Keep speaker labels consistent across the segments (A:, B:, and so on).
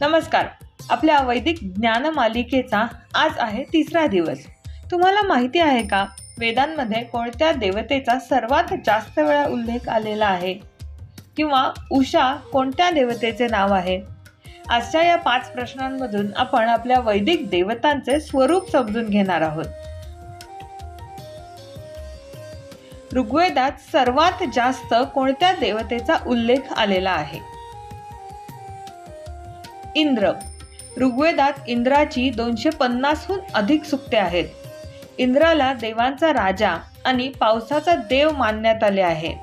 A: नमस्कार. आपल्या वैदिक ज्ञान मालिकेचा आज आहे 3रा दिवस. तुम्हाला माहिती आहे का, वेदांमध्ये कोणत्या देवतेचा सर्वात जास्त वेळा उल्लेख आलेला आहे? किंवा उषा कोणत्या देवतेचे नाव आहे? आजच्या या 5 प्रश्नांमधून आपण आपल्या वैदिक देवतांचे स्वरूप समजून घेणार आहोत. ऋग्वेदात सर्वात जास्त कोणत्या देवतेचा उल्लेख आलेला आहे? इंद्र. ऋग्वेदात इंद्राची 250हून अधिक सूक्ते आहेत. इंद्राला देवांचा राजा आणि पावसाचा देव मानण्यात आले आहे.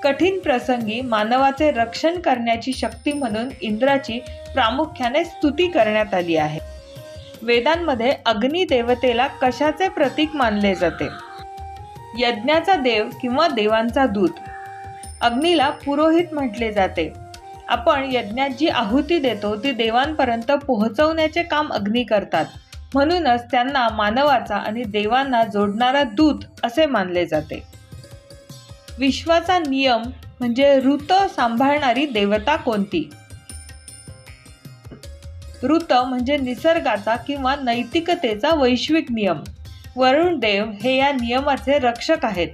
A: कठीण प्रसंगी मानवाचे रक्षण करण्याची शक्ती म्हणून इंद्राची प्रामुख्याने स्तुती करण्यात आली आहे. वेदांमध्ये अग्नी देवतेला कशाचे प्रतीक मानले जाते? यज्ञाचा देव किंवा देवांचा दूत. अग्नीला पुरोहित म्हटले जाते. आपण यज्ञात जी आहुती देतो ती देवांपर्यंत पोहोचवण्याचे काम अग्नी करतात. म्हणूनच त्यांना मानवाचा आणि देवांना जोडणारा दूत असे मानले जाते. विश्वाचा नियम म्हणजे ऋत सांभाळणारी देवता कोणती? ऋत म्हणजे निसर्गाचा किंवा नैतिकतेचा वैश्विक नियम. वरुण देव हे या नियमाचे रक्षक आहेत.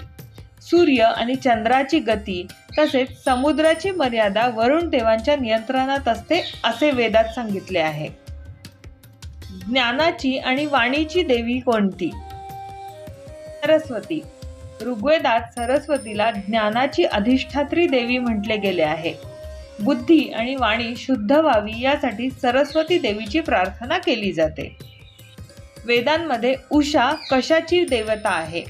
A: सूर्य आणि चंद्राची गती तसेच समुद्राची मर्यादा वरुण देवांच्या नियंत्रणात असते असे वेदात सांगितले आहे. ज्ञानाची आणि वाणीची देवी कोणती? सरस्वती. ऋग्वेदात सरस्वतीला ज्ञानाची अधिष्ठात्री देवी म्हटले गेले आहे. बुद्धी आणि वाणी शुद्ध व्हावी यासाठी सरस्वती देवीची प्रार्थना केली जाते. वेदांमध्ये उषा कशाची देवता आहे?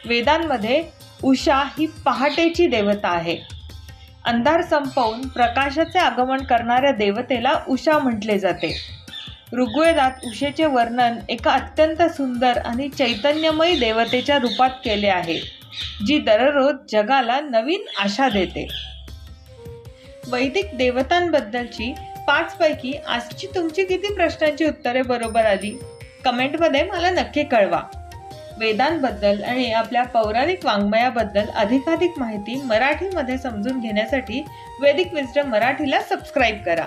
A: वेदांमध्ये उषा ही पहाटेची देवता आहे. अंधार संपवून प्रकाशाचे आगमन करणाऱ्या देवतेला उषा म्हटले जाते. ऋग्वेदात उषेचे वर्णन एका अत्यंत सुंदर आणि चैतन्यमयी देवतेच्या रूपात केले आहे, जी दररोज जगाला नवीन आशा देते. वैदिक देवतांबद्दलची 5 पैकी आजची तुमची किती प्रश्नांची उत्तरे बरोबर आली? कमेंटमध्ये मला नक्की कळवा. वेदांबद्दल आणि आपल्या पौराणिक वाङ्मयाबद्दल अधिकाधिक माहिती मराठीमध्ये समजून घेण्यासाठी वैदिक विजडम मराठीला सबस्क्राईब करा.